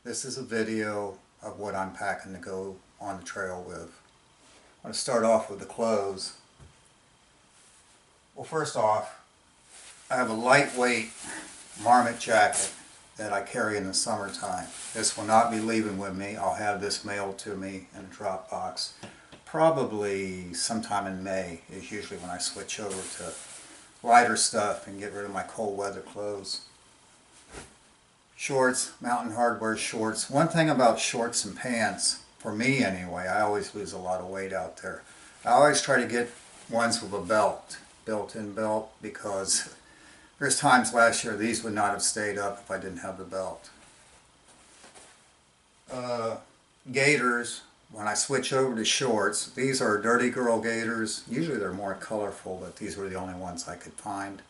This is a video of what I'm packing to go on the trail with. I'm going to start off with the clothes. Well, first off, I have a lightweight marmot jacket that I carry in the summertime. This will not be leaving with me. I'll have this mailed to me in a drop box. Probably sometime in May is usually when I switch over to lighter stuff and get rid of my cold weather clothes. Shorts, Mountain Hardwear shorts. One thing about shorts and pants, for me anyway, I always lose a lot of weight out there. I always try to get ones with a belt, built-in belt, because there's times last year these would not have stayed up if I didn't have the belt. Gators, when I switch over to shorts, these are Dirty Girl Gators. Usually they're more colorful, but these were the only ones I could find.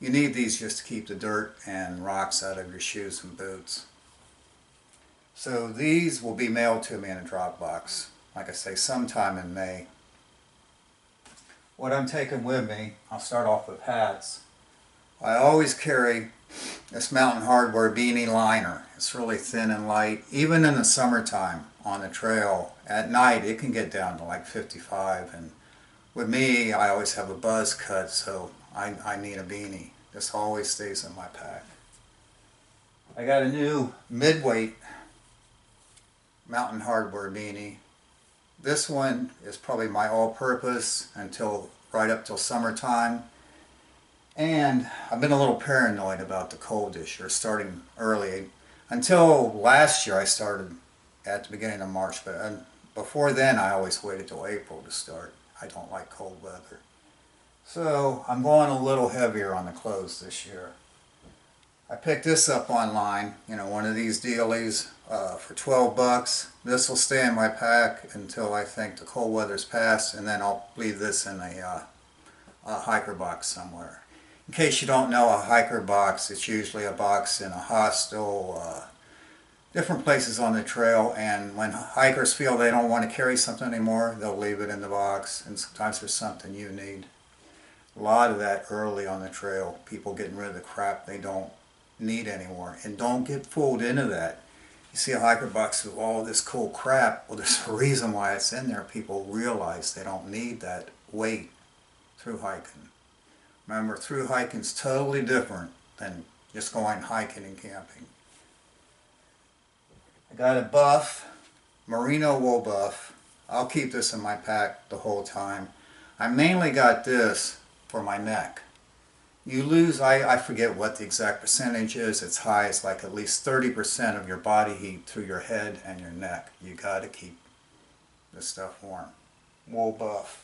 You need these just to keep the dirt and rocks out of your shoes and boots. So these will be mailed to me in a drop box, like I say, sometime in May. What I'm taking with me, I'll start off with hats. I always carry this Mountain Hardwear beanie liner. It's really thin and light. Even in the summertime on the trail, at night it can get down to like 55. And with me, I always have a buzz cut, so I need a beanie. This always stays in my pack. I got a new mid-weight Mountain Hardwear beanie. This one is probably my all-purpose until right up till summertime. And I've been a little paranoid about the cold this year, starting early. Until last year I started at the beginning of March, but before then I always waited till April to start. I don't like cold weather. So I'm going a little heavier on the clothes this year. I picked this up online, one of these dealies for 12 bucks. This will stay in my pack until I think the cold weather's passed, and then I'll leave this in a hiker box somewhere. In case you don't know, a hiker box, it's usually a box in a hostel, different places on the trail, and when hikers feel they don't want to carry something anymore, they'll leave it in the box, and sometimes there's something you need. A lot of that early on the trail, people getting rid of the crap they don't need anymore, and don't get fooled into that. You see a hiker box with all this cool crap, well, there's a reason why it's in there. People realize they don't need that weight through hiking. Remember, through hiking is totally different than just going hiking and camping. I got a buff, merino wool buff. I'll keep this in my pack the whole time. I mainly got this for my neck. You lose, I forget what the exact percentage is. It's high. It's like at least 30% of your body heat through your head and your neck. You got to keep this stuff warm. Wool buff.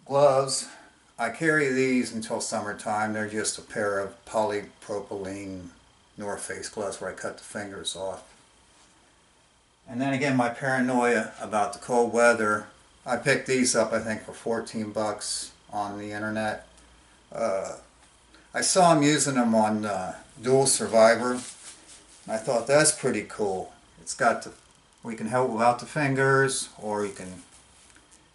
Gloves. I carry these until summertime. They're just a pair of polypropylene North Face gloves where I cut the fingers off. And then again, my paranoia about the cold weather. I picked these up, I think, for 14 bucks on the internet. I saw them using them on Dual Survivor. I thought that's pretty cool. It's got we can help without the fingers, or you can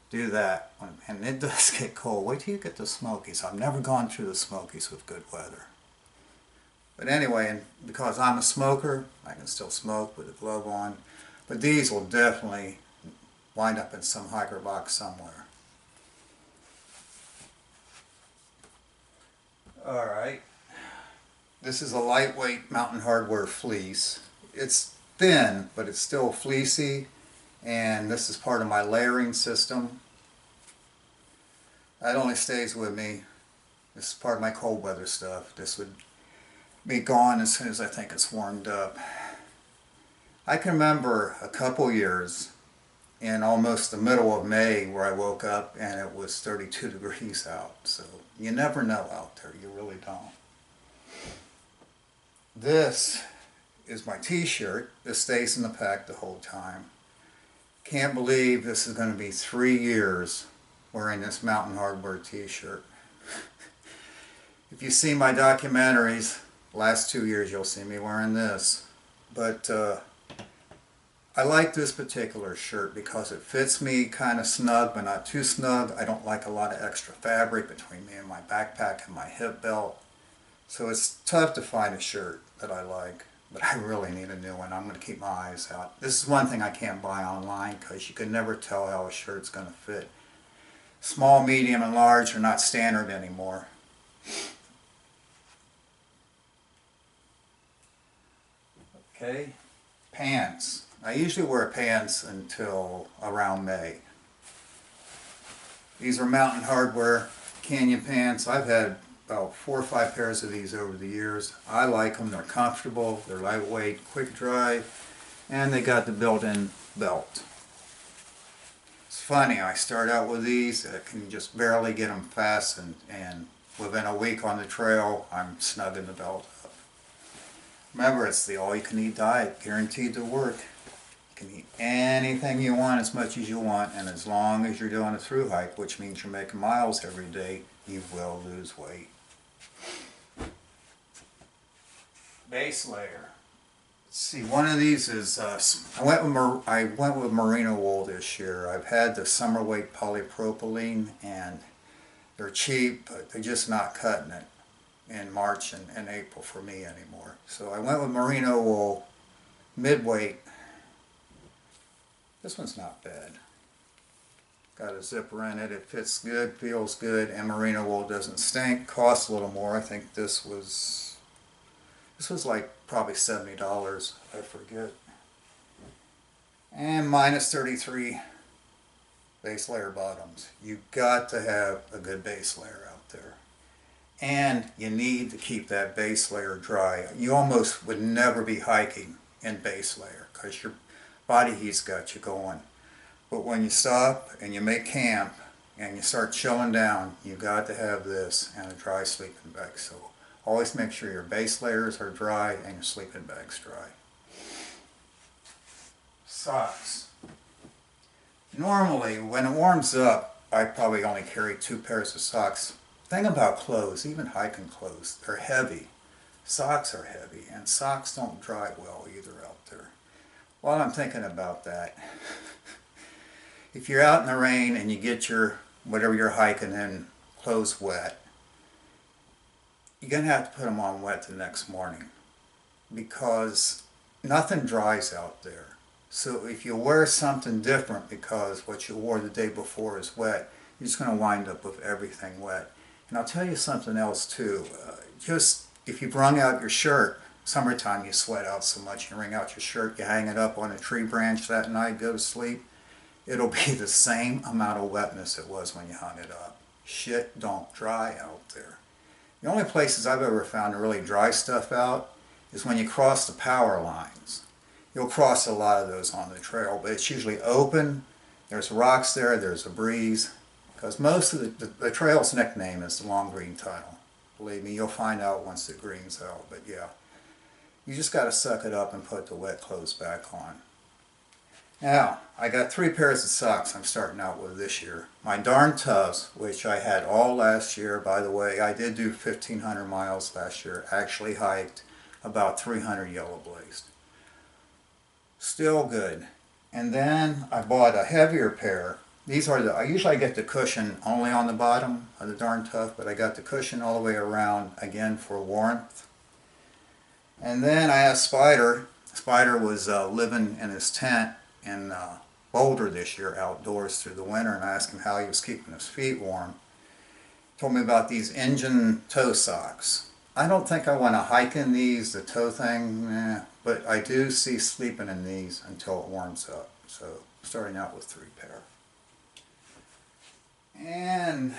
do that. And it does get cold. Wait till you get the Smokies. I've never gone through the Smokies with good weather. But anyway, and because I'm a smoker, I can still smoke with a glove on. But these will definitely wind up in some hiker box somewhere. Alright, this is a lightweight Mountain Hardwear fleece. It's thin, but it's still fleecy, and this is part of my layering system. That only stays with me. This is part of my cold weather stuff. This would be gone as soon as I think it's warmed up. I can remember a couple years in almost the middle of May where I woke up and it was 32 degrees out. So you never know out there, you really don't. This is my t-shirt. This stays in the pack the whole time. Can't believe this is going to be 3 years wearing this Mountain Hardwear t-shirt. If you see my documentaries, last 2 years you'll see me wearing this. But I like this particular shirt because it fits me kind of snug, but not too snug. I don't like a lot of extra fabric between me and my backpack and my hip belt. So it's tough to find a shirt that I like. but I really need a new one. I'm going to keep my eyes out. This is one thing I can't buy online because you can never tell how a shirt's going to fit. Small, medium, and large are not standard anymore. Okay, pants. I usually wear pants until around May. These are Mountain Hardwear Canyon pants. I've had about 4 or 5 pairs of these over the years. I like them. They're comfortable, they're lightweight, quick dry, and they got the built-in belt. It's funny, I start out with these, I can just barely get them fastened, and within a week on the trail, I'm snugging the belt up. Remember, it's the all-you-can-eat diet, guaranteed to work. You can eat anything you want as much as you want, and as long as you're doing a through hike, which means you're making miles every day, you will lose weight. Base layer. Let's see, one of these is, I went with merino wool this year. I've had the summer weight polypropylene, and they're cheap, but they're just not cutting it in March and April for me anymore. So I went with merino wool, mid-weight. This one's not bad. Got a zipper in it, it fits good, feels good, and merino wool doesn't stink. Costs a little more. I think this was like probably $70, I forget. And minus 33 base layer bottoms. You got to have a good base layer out there. And you need to keep that base layer dry. You almost would never be hiking in base layer because your body heat's got you going. But when you stop and you make camp and you start chilling down, you got to have this and a dry sleeping bag. So always make sure your base layers are dry and your sleeping bag's dry. Socks. Normally, when it warms up, I probably only carry 2 pairs of socks. Thing about clothes, even hiking clothes, they're heavy. Socks are heavy, and socks don't dry well either out there. While I'm thinking about that, if you're out in the rain and you get your, whatever you're hiking in, clothes wet, you're going to have to put them on wet the next morning because nothing dries out there. So if you wear something different because what you wore the day before is wet, you're just going to wind up with everything wet. And I'll tell you something else too. Just if you've wrung out your shirt, summertime you sweat out so much, you wring out your shirt, you hang it up on a tree branch that night, go to sleep, it'll be the same amount of wetness it was when you hung it up. Shit don't dry out there. The only places I've ever found to really dry stuff out is when you cross the power lines. You'll cross a lot of those on the trail, but it's usually open, there's rocks there, there's a breeze, because most of the trail's nickname is the long green tunnel. Believe me, you'll find out once the green's out, but yeah. You just got to suck it up and put the wet clothes back on. Now, I got 3 pairs of socks I'm starting out with this year. My darn toughs, which I had all last year. By the way, I did do 1,500 miles last year. Actually hiked about 300 yellow blazed. Still good. And then I bought a heavier pair. These are I usually get the cushion only on the bottom of the darn tough, but I got the cushion all the way around again for warmth. And then I asked Spider. Spider was living in his tent in Boulder this year outdoors through the winter, and I asked him how he was keeping his feet warm. He told me about these engine toe socks. I don't think I want to hike in these, the toe thing, but I do see sleeping in these until it warms up. So starting out with 3 pair. And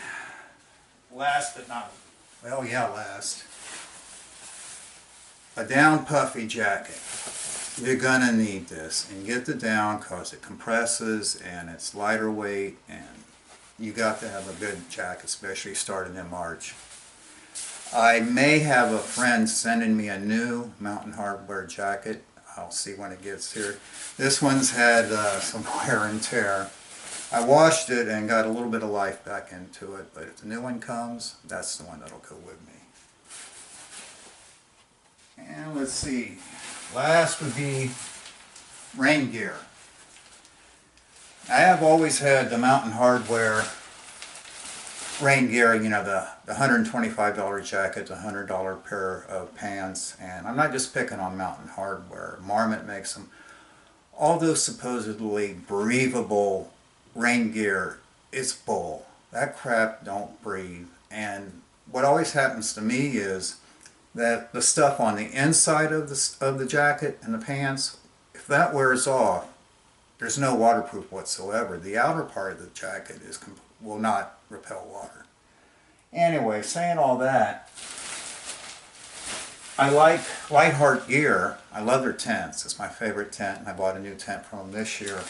last but not, well yeah, last, a down puffy jacket. You're gonna need this, and get the down because it compresses and it's lighter weight, and you got to have a good jacket, especially starting in March. I may have a friend sending me a new Mountain Hardwear jacket. I'll see when it gets here. This one's had some wear and tear. I washed it and got a little bit of life back into it, but if the new one comes, that's the one that'll go with me. And let's see, last would be rain gear. I have always had the Mountain Hardwear rain gear, you know, the $125 jacket, the $100 pair of pants, and I'm not just picking on Mountain Hardwear. Marmot makes them. All those supposedly breathable rain gear is bull. That crap don't breathe. And what always happens to me is that the stuff on the inside of the jacket and the pants, if that wears off, there's no waterproof whatsoever. The outer part of the jacket will not repel water. Anyway, saying all that, I like Lightheart Gear. I love their tents. It's my favorite tent, and I bought a new tent from them this year.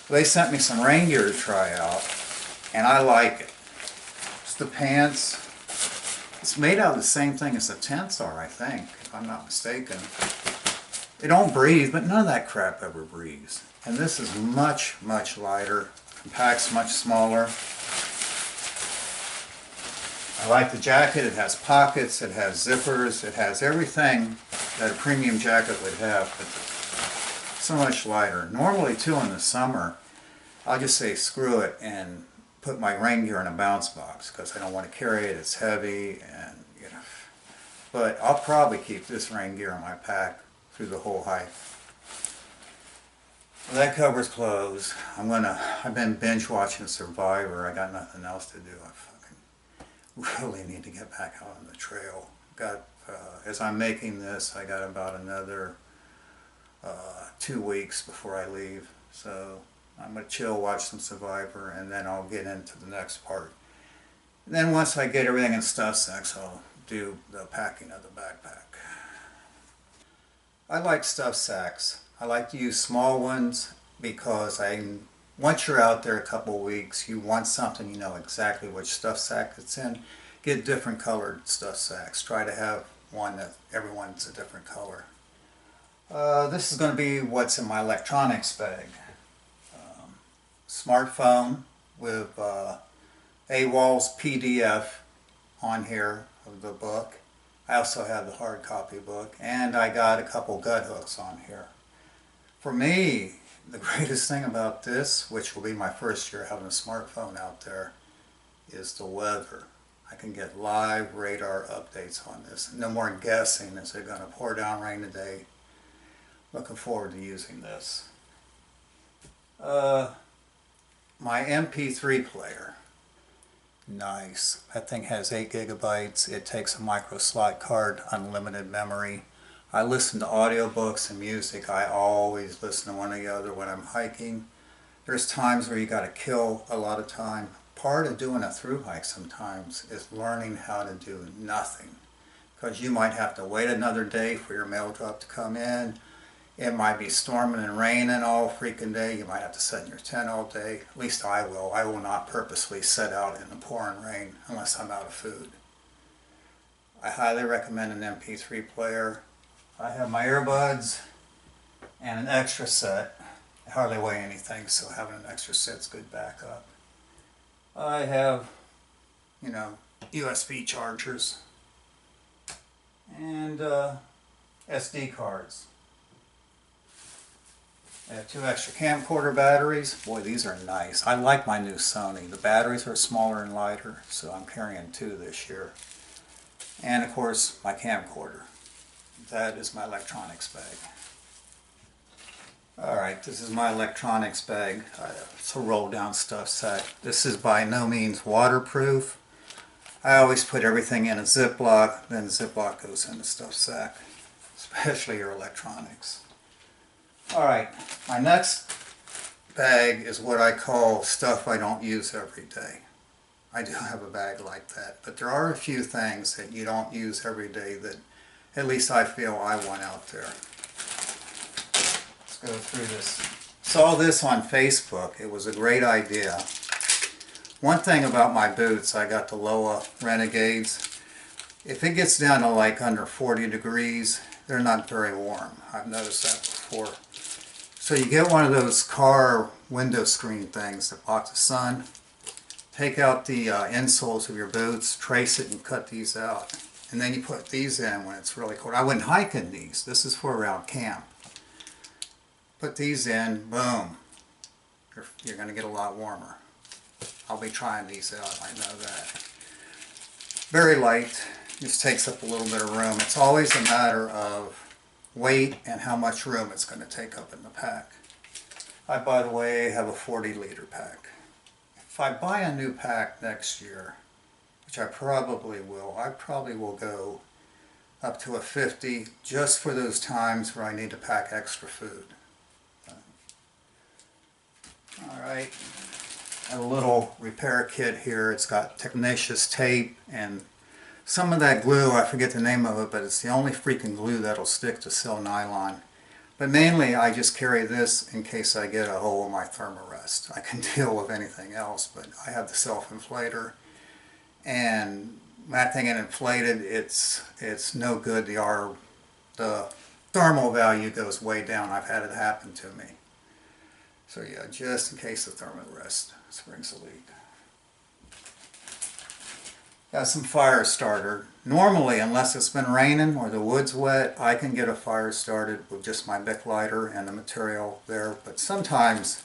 They sent me some rain gear to try out, and I like it. It's the pants. It's made out of the same thing as the tents are, I think, if I'm not mistaken. They don't breathe, but none of that crap ever breathes. And this is much, much lighter. Compact's much smaller. I like the jacket. It has pockets, it has zippers, it has everything that a premium jacket would have, but so much lighter. Normally, too, in the summer, I'll just say screw it and put my rain gear in a bounce box because I don't want to carry it. It's heavy, and you know. But I'll probably keep this rain gear in my pack through the whole hike. Well, that covers clothes. I've been binge watching Survivor. I got nothing else to do. I fucking really need to get back out on the trail. As I'm making this, I got about another 2 weeks before I leave. So I'm going to chill, watch some Survivor, and then I'll get into the next part. And then once I get everything in stuff sacks, I'll do the packing of the backpack. I like stuff sacks. I like to use small ones because once you're out there a couple of weeks, you want something you know exactly which stuff sack it's in. Get different colored stuff sacks. Try to have one that everyone's a different color. This is going to be what's in my electronics bag. Smartphone with AWOL's PDF on here of the book. I also have the hard copy book, and I got a couple gut hooks on here. For me, the greatest thing about this, which will be my first year having a smartphone out there, is the weather. I can get live radar updates on this. No more guessing, is it going to pour down rain today? Looking forward to using this. My MP3 player. Nice. That thing has 8 gigabytes. It takes a micro slot card, unlimited memory. I listen to audiobooks and music. I always listen to one or the other when I'm hiking. There's times where you got to kill a lot of time. Part of doing a through hike sometimes is learning how to do nothing. Because you might have to wait another day for your mail drop to come in. It might be storming and raining all freaking day. You might have to sit in your tent all day. At least I will. I will not purposely sit out in the pouring rain unless I'm out of food. I highly recommend an MP3 player. I have my earbuds and an extra set. I hardly weigh anything, so having an extra set's good backup. I have, USB chargers and SD cards. I have 2 extra camcorder batteries. Boy, these are nice. I like my new Sony. The batteries are smaller and lighter, so I'm carrying 2 this year. And of course, my camcorder. That is my electronics bag. Alright, this is my electronics bag. It's a roll down stuff sack. This is by no means waterproof. I always put everything in a Ziploc, then the Ziploc goes in the stuff sack, especially your electronics. Alright, my next bag is what I call stuff I don't use every day. I do have a bag like that, but there are a few things that you don't use every day that at least I feel I want out there. Let's go through this. Saw this on Facebook. It was a great idea. One thing about my boots, I got the Loa Renegades. If it gets down to like under 40 degrees, they're not very warm. I've noticed that before. So you get one of those car window screen things that block the sun. Take out the insoles of your boots, trace it and cut these out. And then you put these in when it's really cold. I wouldn't hike in these. This is for around camp. Put these in, boom. You're going to get a lot warmer. I'll be trying these out, I know that. Very light, just takes up a little bit of room. It's always a matter of weight and how much room it's going to take up in the pack. I, by the way, have a 40-liter pack. If I buy a new pack next year, which I probably will go up to a 50 just for those times where I need to pack extra food. Alright, I have a little repair kit here. It's got tenacious tape and some of that glue, I forget the name of it, but it's the only freaking glue that'll stick to sell nylon. But mainly I just carry this in case I get a hole in my thermarest. I can deal with anything else, but I have the self-inflator. And that thing ain't inflated, it's no good. The thermal value goes way down. I've had it happen to me. So yeah, just in case the thermarest springs a leak. Got some fire starter. Normally, unless it's been raining or the wood's wet, I can get a fire started with just my Bic lighter and the material there. But sometimes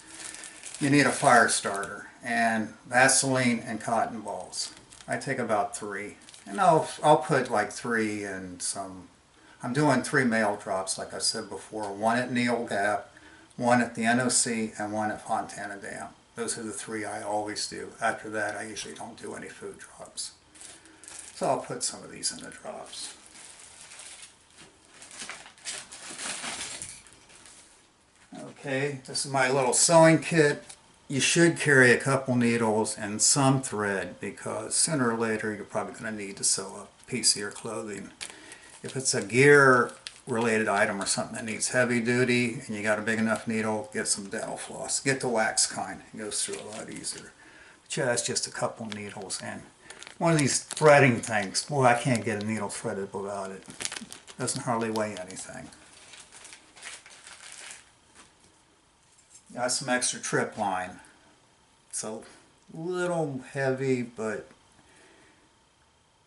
you need a fire starter, and Vaseline and cotton balls. I take about 3, and I'll put like 3 in some. I'm doing 3 mail drops, like I said before. 1 at Neal Gap, 1 at the NOC, and 1 at Fontana Dam. Those are the 3 I always do. After that, I usually don't do any food drops. So I'll put some of these in the drops. Okay, this is my little sewing kit. You should carry a couple needles and some thread because sooner or later you're probably going to need to sew a piece of your clothing. If it's a gear related item or something that needs heavy duty and you got a big enough needle, get some dental floss. Get the wax kind. It goes through a lot easier. But yeah, it's just a couple needles and one of these threading things. Boy, I can't get a needle threaded without it. Doesn't hardly weigh anything. Got some extra trip line. It's a little heavy, but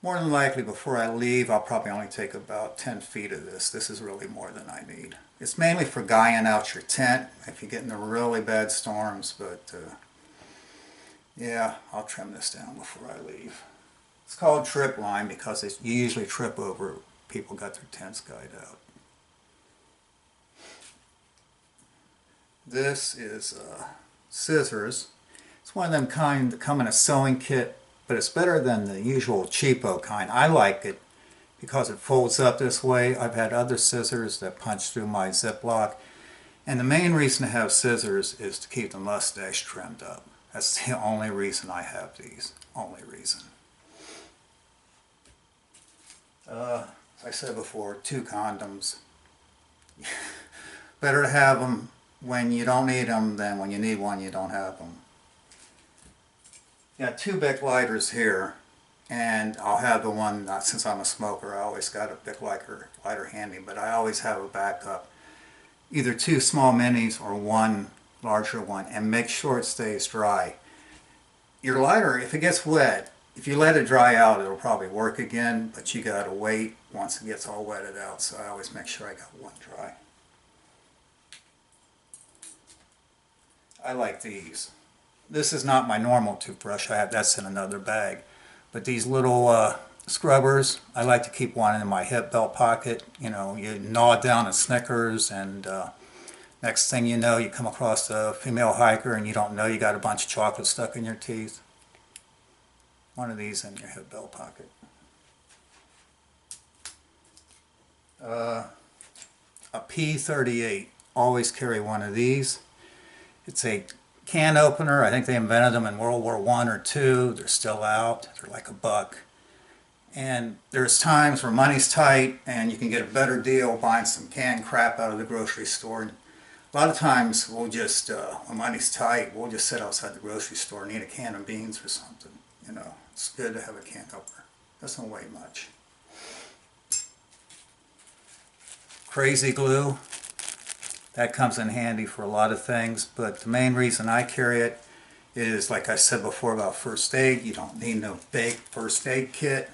more than likely before I leave I'll probably only take about 10 feet of this. This is really more than I need. It's mainly for guying out your tent if you get into really bad storms, but yeah, I'll trim this down before I leave. It's called trip line because you usually trip over people got their tents guyed out. This is scissors. It's one of them kind that come in a sewing kit, but it's better than the usual cheapo kind. I like it because it folds up this way. I've had other scissors that punch through my Ziploc, and the main reason to have scissors is to keep the mustache trimmed up. That's the only reason I have these. Only reason. As I said before, 2 condoms. Better to have them when you don't need them than when you need one you don't have them. Got 2 Bic lighters here, and I'll have the one, since I'm a smoker, I always got a Bic lighter handy, but I always have a backup. Either 2 small minis or 1 larger one, and make sure it stays dry. Your lighter, if it gets wet, if you let it dry out, it'll probably work again, but you gotta wait once it gets all wetted out, so I always make sure I got 1 dry. I like these. This is not my normal toothbrush. That's in another bag. But these little scrubbers, I like to keep one in my hip belt pocket. You know, you gnaw down a Snickers, and next thing you know, you come across a female hiker and you don't know you got a bunch of chocolate stuck in your teeth. One of these in your hip belt pocket. A P38. Always carry one of these. It's a can opener. I think they invented them in World War I or II. They're still out. They're like $1. And there's times where money's tight and you can get a better deal buying some canned crap out of the grocery store. A lot of times we'll just, when money's tight, we'll just sit outside the grocery store and eat a can of beans or something. You know, it's good to have a can opener. Doesn't weigh much. Krazy Glue. That comes in handy for a lot of things, but the main reason I carry it is, like I said before about first aid, you don't need no big first aid kit.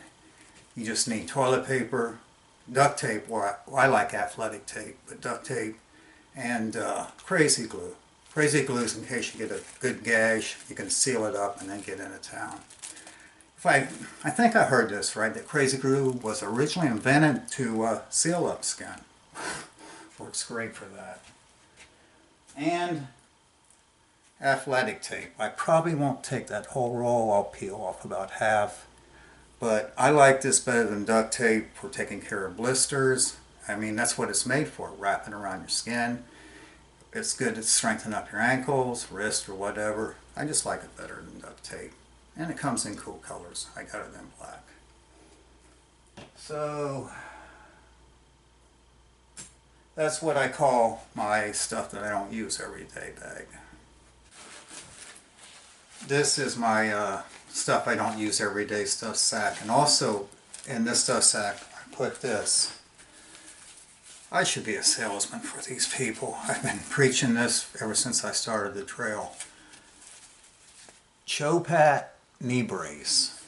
You just need toilet paper, duct tape, or I like athletic tape, but duct tape, and Krazy Glue. Krazy Glue is in case you get a good gash, you can seal it up and then get into town. I think I heard this right, that Krazy Glue was originally invented to seal up skin. Works great for that. And athletic tape. I probably won't take that whole roll. I'll peel off about half. But I like this better than duct tape for taking care of blisters. I mean, that's what it's made for, wrapping around your skin. It's good to strengthen up your ankles, wrist, or whatever. I just like it better than duct tape. And it comes in cool colors. I got it in black. So that's what I call my stuff that I don't use every day bag. This is my stuff I don't use every day stuff sack. And also in this stuff sack I put this. I should be a salesman for these people. I've been preaching this ever since I started the trail. Chopat knee brace.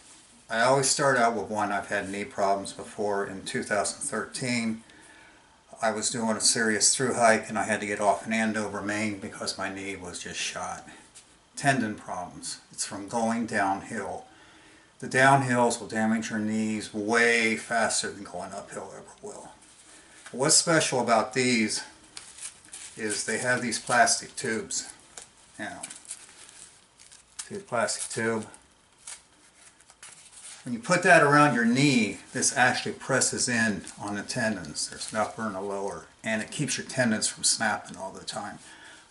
I always start out with one. I've had knee problems before. In 2013 I was doing a serious through hike and I had to get off in Andover, Maine because my knee was just shot. Tendon problems. It's from going downhill. The downhills will damage your knees way faster than going uphill ever will. What's special about these is they have these plastic tubes. Now, see the plastic tube? When you put that around your knee, this actually presses in on the tendons. There's an upper and a lower, and it keeps your tendons from snapping all the time.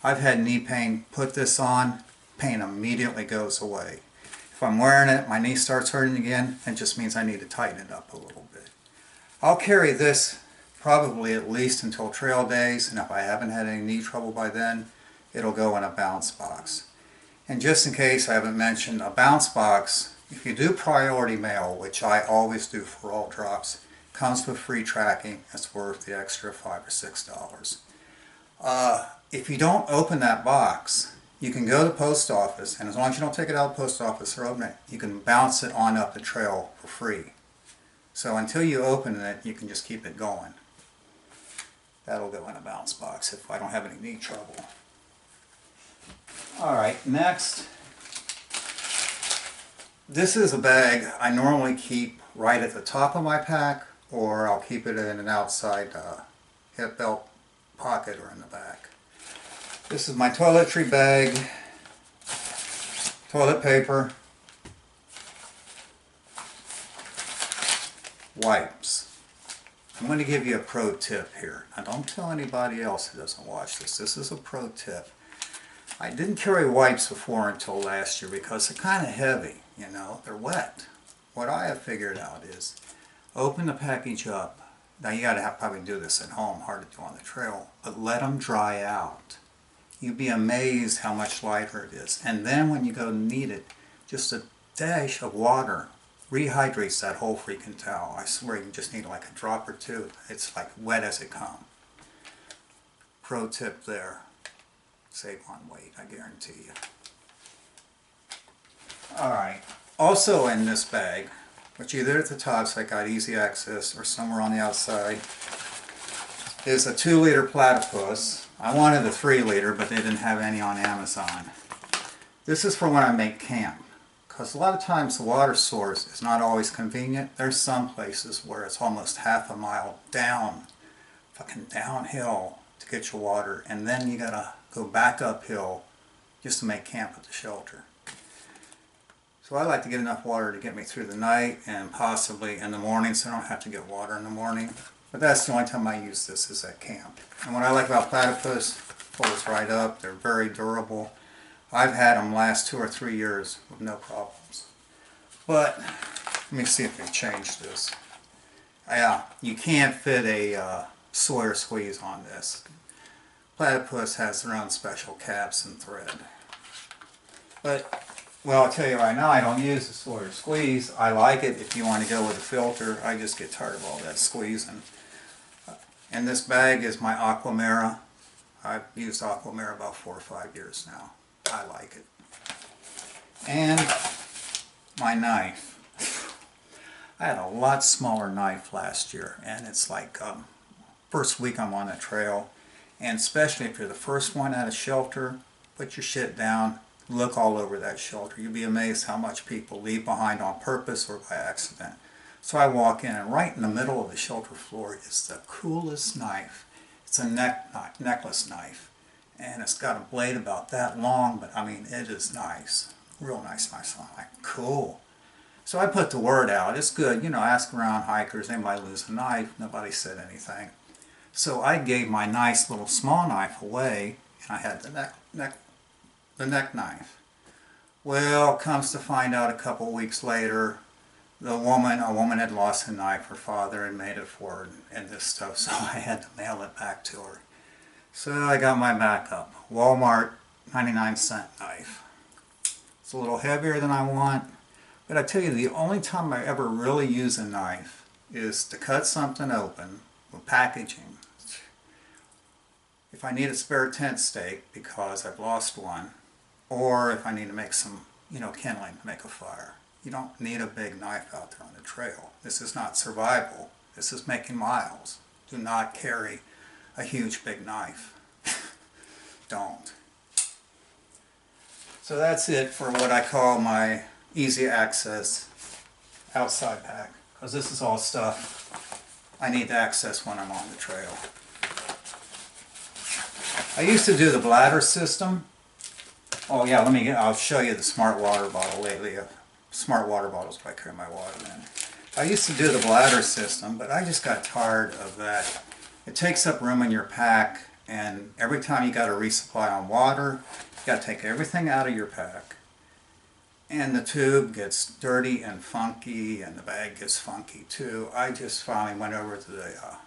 I've had knee pain, put this on, pain immediately goes away. If I'm wearing it, my knee starts hurting again, it just means I need to tighten it up a little bit. I'll carry this probably at least until trail days, and if I haven't had any knee trouble by then, it'll go in a bounce box. And just in case I haven't mentioned, a bounce box, if you do priority mail, which I always do for all drops, comes with free tracking. It's worth the extra $5 or $6. If you don't open that box, you can go to the post office, and as long as you don't take it out of the post office or open it, you can bounce it on up the trail for free. So until you open it, you can just keep it going. That'll go in a bounce box if I don't have any knee trouble. Alright, next. This is a bag I normally keep right at the top of my pack, or I'll keep it in an outside hip belt pocket or in the back. This is my toiletry bag, toilet paper, wipes. I'm going to give you a pro tip here. Now don't tell anybody else who doesn't watch this. This is a pro tip. I didn't carry wipes before until last year because they're kind of heavy, you know, they're wet. What I have figured out is open the package up. Now you got to probably do this at home, hard to do on the trail, but let them dry out. You'd be amazed how much lighter it is. And then when you go need it, just a dash of water rehydrates that whole freaking towel. I swear you just need like a drop or two. It's like wet as it comes. Pro tip there. Save on weight, I guarantee you. Alright, also in this bag, which either at the top so I got easy access or somewhere on the outside, is a 2-liter platypus. I wanted a 3-liter, but they didn't have any on Amazon. This is for when I make camp, because a lot of times the water source is not always convenient. There's some places where it's almost half a mile down, fucking downhill to get your water, and then you gotta go back uphill just to make camp at the shelter. So I like to get enough water to get me through the night and possibly in the morning, so I don't have to get water in the morning. But that's the only time I use this is at camp. And what I like about platypus, folds right up, they're very durable. I've had them last 2 or 3 years with no problems. But let me see if they've changed this. Yeah, you can't fit a Sawyer squeeze on this. Platypus has their own special caps and thread. But, well, I'll tell you right now, I don't use the Sawyer squeeze. I like it if you want to go with a filter. I just get tired of all that squeezing. And this bag is my Aquamera. I've used Aquamera about 4 or 5 years now. I like it. And my knife. I had a lot smaller knife last year, and it's like first week I'm on the trail, and especially if you're the first one out of shelter, put your shit down, Look all over that shelter. You'd be amazed how much people leave behind on purpose or by accident. So I walk in, and right in the middle of the shelter floor is the coolest knife. It's a necklace knife, and it's got a blade about that long, but I mean, it is nice. Real nice knife. I'm like, cool. So I put the word out. It's good, you know, ask around hikers, they might lose a knife. Nobody said anything. So I gave my nice little small knife away, and I had the neck knife. Well, comes to find out a couple weeks later, a woman had lost a knife. Her father had made it for her and this stuff, so I had to mail it back to her. So I got my backup. Walmart 99-cent knife. It's a little heavier than I want, but I tell you, the only time I ever really use a knife is to cut something open with packaging. If I need a spare tent stake because I've lost one, or if I need to make some, you know, kindling to make a fire. You don't need a big knife out there on the trail. This is not survival. This is making miles. Do not carry a huge big knife. Don't. So that's it for what I call my easy access outside pack, because this is all stuff I need to access when I'm on the trail. I used to do the bladder system. Oh yeah, I'll show you the smart water bottle lately. Smart water bottles where I carry my water in. I used to do the bladder system, but I just got tired of that. It takes up room in your pack, and every time you got to resupply on water, you got to take everything out of your pack. And the tube gets dirty and funky, and the bag gets funky too. I just finally went over to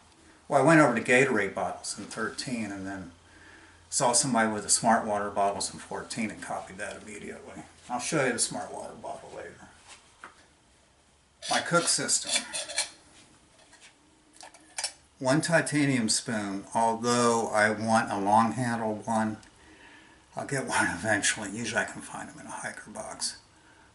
I went over to Gatorade bottles in 13, and then saw somebody with the smart water bottles in 14 and copied that immediately. I'll show you the smart water bottle later. My cook system. One titanium spoon, although I want a long-handled one. I'll get one eventually. Usually I can find them in a hiker box.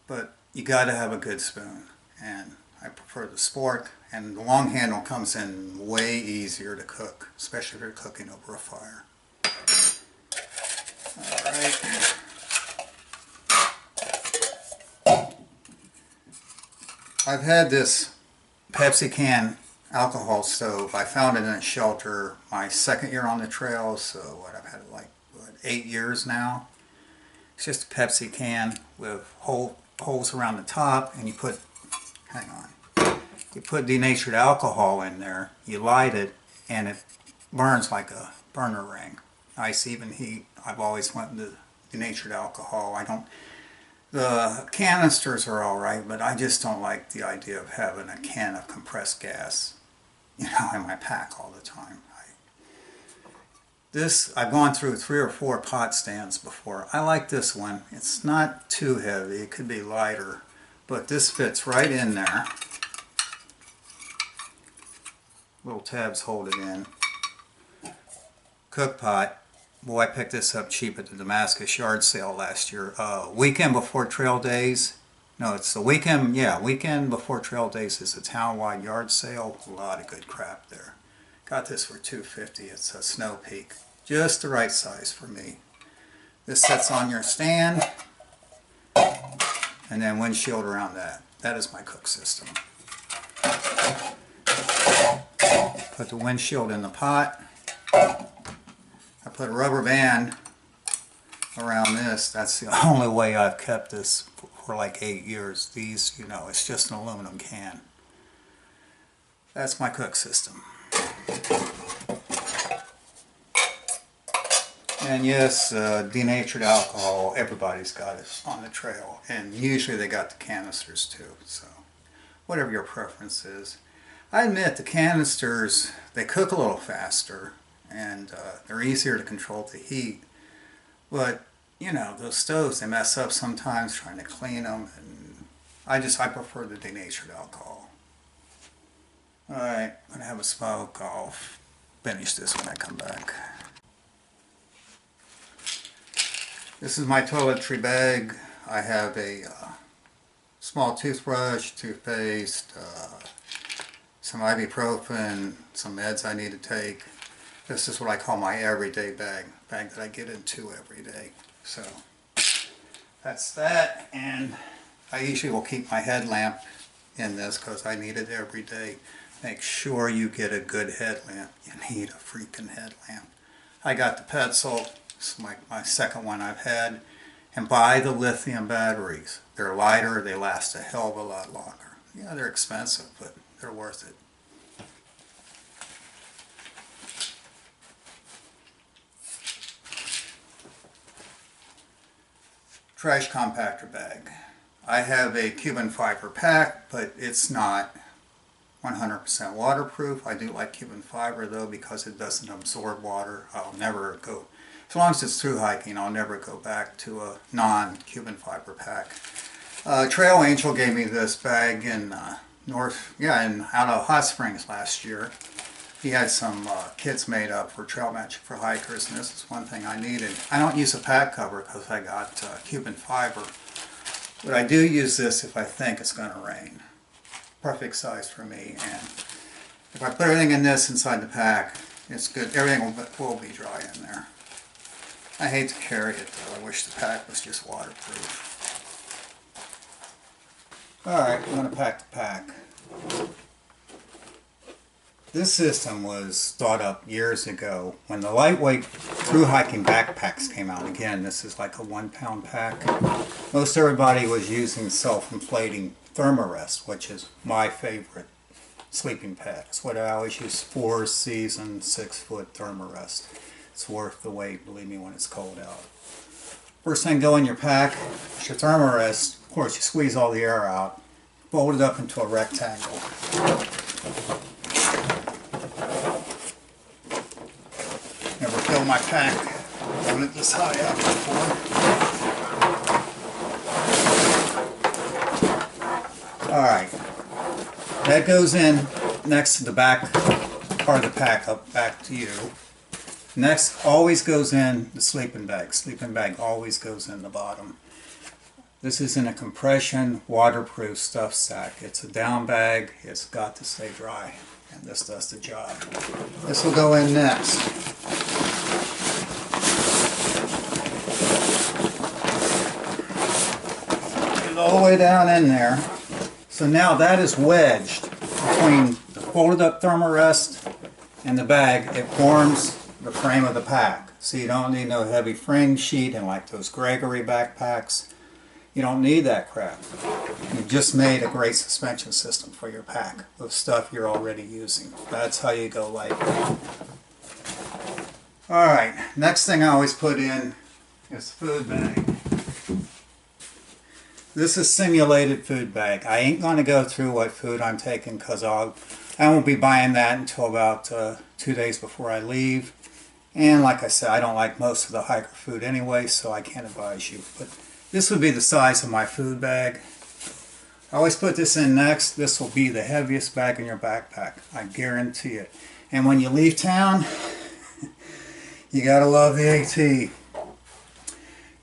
But you got to have a good spoon, and I prefer the spork, and the long handle comes in way easier to cook, especially if you're cooking over a fire. Alright. I've had this Pepsi can alcohol stove. I found it in a shelter my second year on the trail, so I've had it like 8 years now. It's just a Pepsi can with holes around the top, and you put denatured alcohol in there, you light it, and it burns like a burner ring. Nice even heat. I've always went into denatured alcohol. The canisters are alright, but I just don't like the idea of having a can of compressed gas, you know, in my pack all the time. I've gone through 3 or 4 pot stands before. I like this one. It's not too heavy. It could be lighter, but this fits right in there. Little tabs hold it in. Cook pot. Boy, I picked this up cheap at the Damascus yard sale last year. Weekend before trail days. No, it's the weekend, yeah, weekend before trail days is a town-wide yard sale. A lot of good crap there. Got this for $2.50. It's a Snow Peak. Just the right size for me. This sits on your stand, and then windshield around that. That is my cook system. Put the windshield in the pot. I put a rubber band around this. That's the only way I've kept this for like 8 years. These, you know, it's just an aluminum can. That's my cook system. And yes, denatured alcohol, everybody's got it on the trail. And usually they got the canisters too, so whatever your preference is. I admit the canisters, they cook a little faster, and they're easier to control the heat. But, you know, those stoves, they mess up sometimes trying to clean them, and I prefer the denatured alcohol. Alright, I'm going to have a smoke. I'll finish this when I come back. This is my toiletry bag. I have a small toothbrush, toothpaste, some ibuprofen, some meds I need to take. This is what I call my everyday bag that I get into every day. So, That's that, and I usually will keep my headlamp in this because I need it every day. Make sure you get a good headlamp. You need a freaking headlamp. I got the Petzl, it's my second one I've had, and buy the lithium batteries. They're lighter, they last a hell of a lot longer. Yeah, they're expensive, but they're worth it. Trash compactor bag. I have a Cuban fiber pack, but it's not 100% waterproof. I do like Cuban fiber though because it doesn't absorb water. I'll never go, as long as it's through hiking, I'll never go back to a non-Cuban fiber pack. Trail Angel gave me this bag in out of Hot Springs last year. He had some kits made up for trail magic for hikers, and this is one thing I needed. I don't use a pack cover because I got Cuban fiber, but I do use this if I think it's going to rain. Perfect size for me, and if I put everything in this inside the pack, it's good. Everything will be dry in there. I hate to carry it though. I wish the pack was just waterproof. Alright, I'm going to pack the pack. This system was thought up years ago when the lightweight through hiking backpacks came out. Again, this is like a 1 pound pack. Most everybody was using self-inflating Thermarest, which is my favorite sleeping pad. It's what I always use, 4 season 6 foot Thermarest. It's worth the wait, believe me, when it's cold out. First thing go in your pack is your Thermarest. Of course, you squeeze all the air out, fold it up into a rectangle. Never fill my pack when it this high up before. Alright, that goes in next to the back part of the pack, up back to you. Next always goes in the sleeping bag. Sleeping bag always goes in the bottom. This is in a compression waterproof stuff sack. It's a down bag, it's got to stay dry, and this does the job. This will go in next. Get all the way down in there. So now that is wedged between the folded up Thermarest and the bag. It forms the frame of the pack. So you don't need no heavy frame sheet and like those Gregory backpacks. You don't need that crap. You've just made a great suspension system for your pack of stuff you're already using. That's how you go light. Alright, next thing I always put in is the food bag. This is simulated food bag. I ain't going to go through what food I'm taking because I won't be buying that until about 2 days before I leave. And like I said, I don't like most of the hiker food anyway, so I can't advise you. But this would be the size of my food bag. I always put this in next. This will be the heaviest bag in your backpack. I guarantee it. And when you leave town, you gotta love the AT.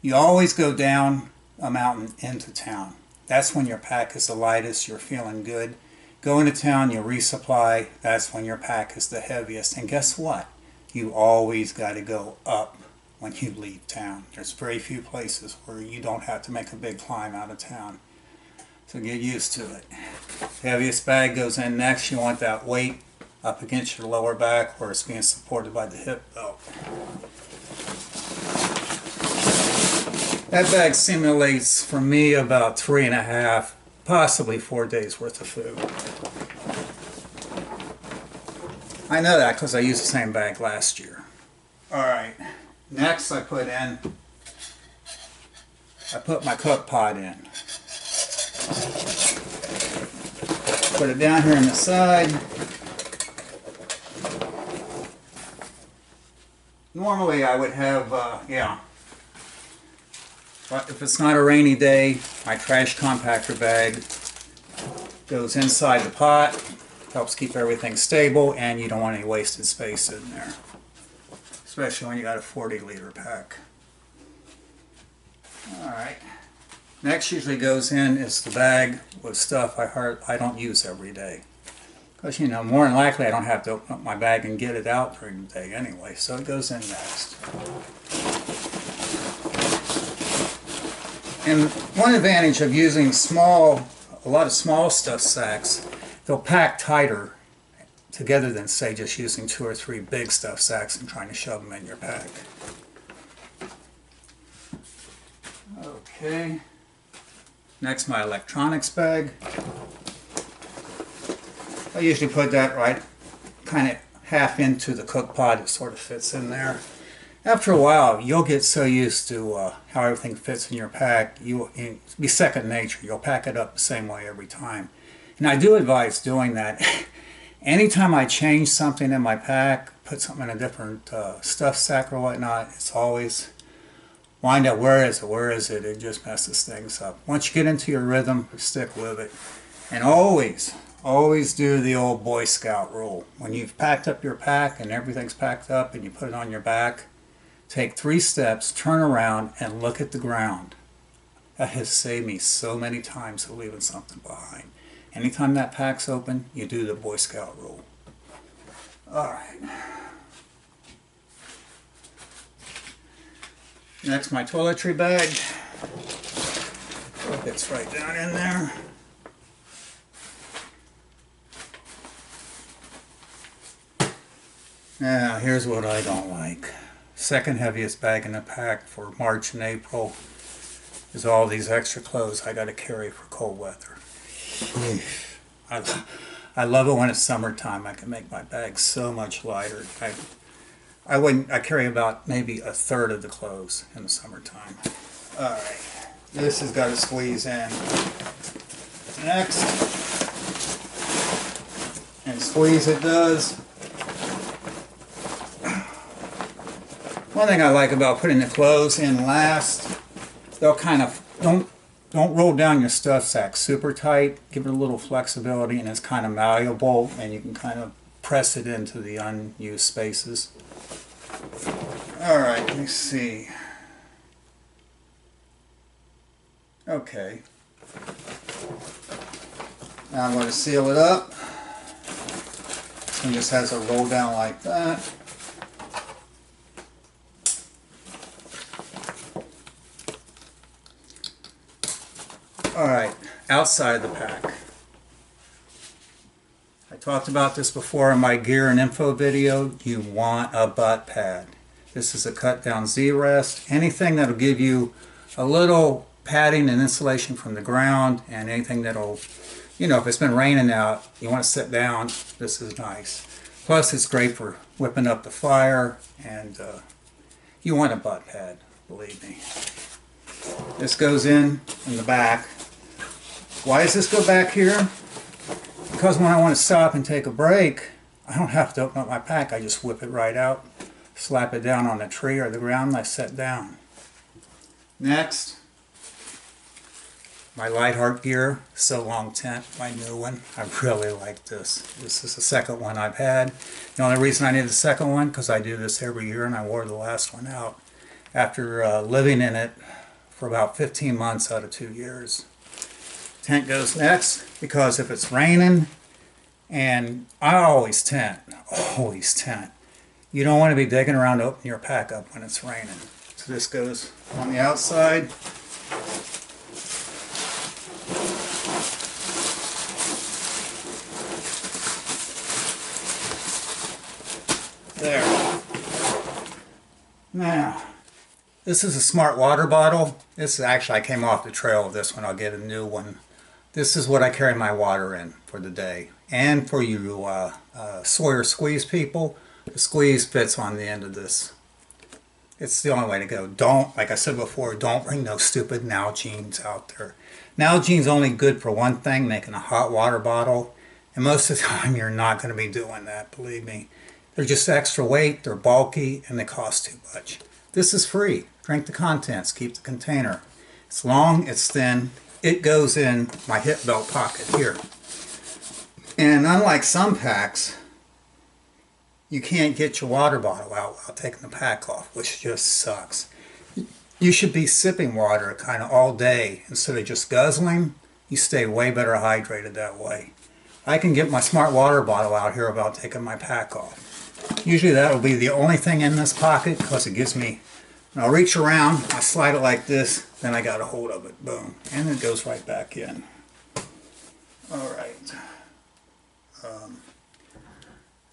You always go down a mountain into town. That's when your pack is the lightest, you're feeling good. Go into town, you resupply, that's when your pack is the heaviest. And guess what? You always got to go up when you leave town. There's very few places where you don't have to make a big climb out of town. So get used to it. Heaviest bag goes in next. You want that weight up against your lower back where it's being supported by the hip belt. That bag simulates for me about 3.5, possibly 4 days worth of food. I know that because I used the same bag last year. Alright, next I put my cook pot in. Put it down here on the side. Normally I would have, but if it's not a rainy day, my trash compactor bag goes inside the pot, helps keep everything stable, and you don't want any wasted space in there. Especially when you got a 40-liter pack. Alright. Next usually goes in is the bag with stuff I don't use every day. Because, you know, more than likely I don't have to open up my bag and get it out during the day anyway, so it goes in next. And one advantage of using a lot of small stuff sacks, they'll pack tighter together than, say, just using 2 or 3 big stuff sacks and trying to shove them in your pack. Okay. Next, my electronics bag. I usually put that right kind of half into the cook pot. It sort of fits in there. After a while, you'll get so used to how everything fits in your pack, it'll be second nature. You'll pack it up the same way every time. And I do advise doing that. Anytime I change something in my pack, put something in a different stuff sack or whatnot, it's always find out where is it. It just messes things up. Once you get into your rhythm, stick with it. And always do the old Boy Scout rule. When you've packed up your pack and everything's packed up and you put it on your back, take 3 steps, turn around, and look at the ground. That has saved me so many times of leaving something behind. Anytime that pack's open, you do the Boy Scout rule. Alright. Next, my toiletry bag. It's right down in there. Now, here's what I don't like. Second heaviest bag in the pack for March and April is all these extra clothes I got to carry for cold weather. I love it when it's summertime. I can make my bag so much lighter. I carry about maybe a third of the clothes in the summertime. Alright, this has got to squeeze in. Next, and squeeze it does. One thing I like about putting the clothes in last, they'll kind of, don't roll down your stuff sack super tight, give it a little flexibility, and it's kind of malleable, and you can kind of press it into the unused spaces. Alright, let's see. Okay. Now I'm going to seal it up. This one just has a roll down like that. Alright, outside of the pack. I talked about this before in my gear and info video. You want a butt pad. This is a cut down Z-rest. Anything that'll give you a little padding and insulation from the ground, and anything that'll, if it's been raining out, you want to sit down, this is nice. Plus it's great for whipping up the fire, and you want a butt pad, believe me. This goes in the back. Why does this go back here? Because when I want to stop and take a break, I don't have to open up my pack. I just whip it right out, slap it down on the tree or the ground, and I sit down. Next, my Lightheart gear, So Long tent, my new one. I really like this. This is the second one I've had. The only reason I need the second one, because I do this every year, and I wore the last one out after living in it for about 15 months out of 2 years. Tent goes next, because if it's raining, and I always tent. You don't want to be digging around to open your pack up when it's raining. So this goes on the outside. There. Now, this is a smart water bottle. This is actually, I came off the trail with this one. I'll get a new one. This is what I carry my water in for the day. And for you Sawyer squeeze people, the squeeze fits on the end of this. It's the only way to go. Don't, like I said before, don't bring those stupid Nalgene's out there. Nalgene's only good for one thing, making a hot water bottle. And most of the time you're not going to be doing that, believe me. They're just extra weight, they're bulky, and they cost too much. This is free. Drink the contents, keep the container. It's long, it's thin. It goes in my hip belt pocket here. And unlike some packs, you can't get your water bottle out while taking the pack off, which just sucks. You should be sipping water kind of all day instead of just guzzling. You stay way better hydrated that way. I can get my smart water bottle out here without taking my pack off. Usually that will be the only thing in this pocket because it gives me And I'll reach around, I slide it like this, then I got a hold of it, boom, and it goes right back in. Alright.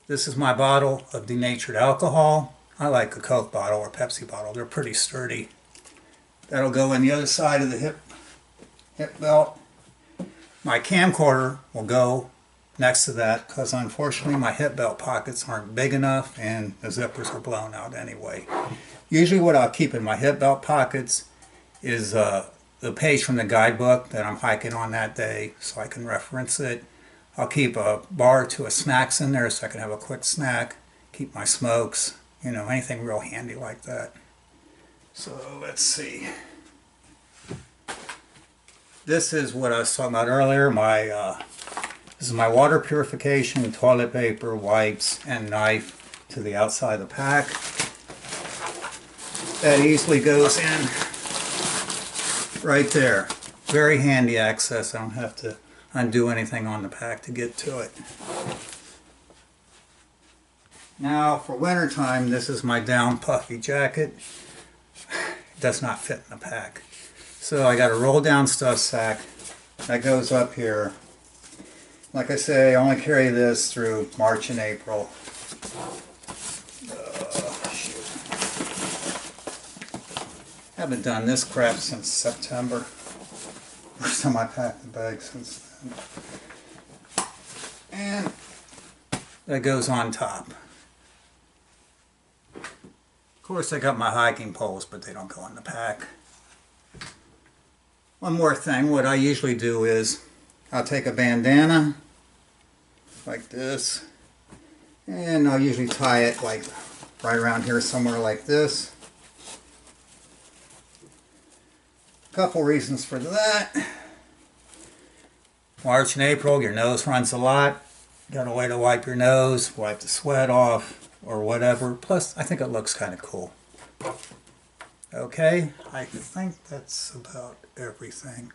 This is my bottle of Denatured Alcohol. I like a Coke bottle or Pepsi bottle, they're pretty sturdy. That'll go in the other side of the hip belt. My camcorder will go next to that because unfortunately my hip belt pockets aren't big enough and the zippers are blown out anyway. Usually what I'll keep in my hip belt pockets is the page from the guidebook that I'm hiking on that day so I can reference it. I'll keep a bar or two of snacks in there so I can have a quick snack. Keep my smokes, you know, anything real handy like that. So let's see. This is what I was talking about earlier. This is my water purification, toilet paper, wipes, and knife to the outside of the pack. That easily goes in right there. Very handy access. I don't have to undo anything on the pack to get to it. Now for winter time, this is my down puffy jacket. It does not fit in the pack. So I got a roll down stuff sack that goes up here. Like I say, I only carry this through March and April. Shoot. Haven't done this crap since September. First time I packed the bag since then. And that goes on top. Of course I got my hiking poles, but they don't go in the pack. One more thing, what I usually do is I'll take a bandana like this and I'll usually tie it like right around here somewhere like this. Couple reasons for that. March and April, your nose runs a lot. You got a way to wipe your nose, wipe the sweat off or whatever. Plus I think it looks kind of cool. Okay, I think that's about everything.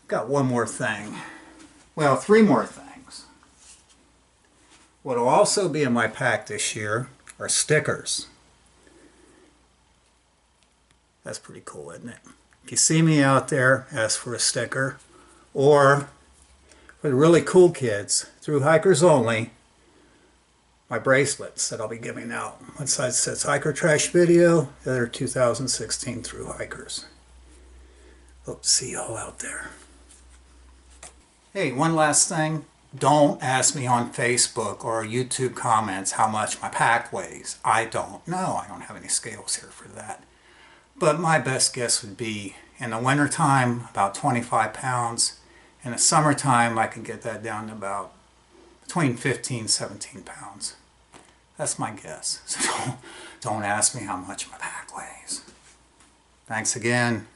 Got one more thing. Well, three more things. What will also be in my pack this year are stickers. That's pretty cool, isn't it? If you see me out there, ask for a sticker. Or, for the really cool kids, through hikers only, my bracelets that I'll be giving out. One side says Hiker Trash Video, the other 2016 Through Hikers. Hope to see you all out there. Hey, one last thing. Don't ask me on Facebook or YouTube comments how much my pack weighs. I don't know. I don't have any scales here for that. But my best guess would be in the wintertime, about 25 pounds. In the summertime, I can get that down to about between 15 and 17 pounds. That's my guess. So don't ask me how much my pack weighs. Thanks again.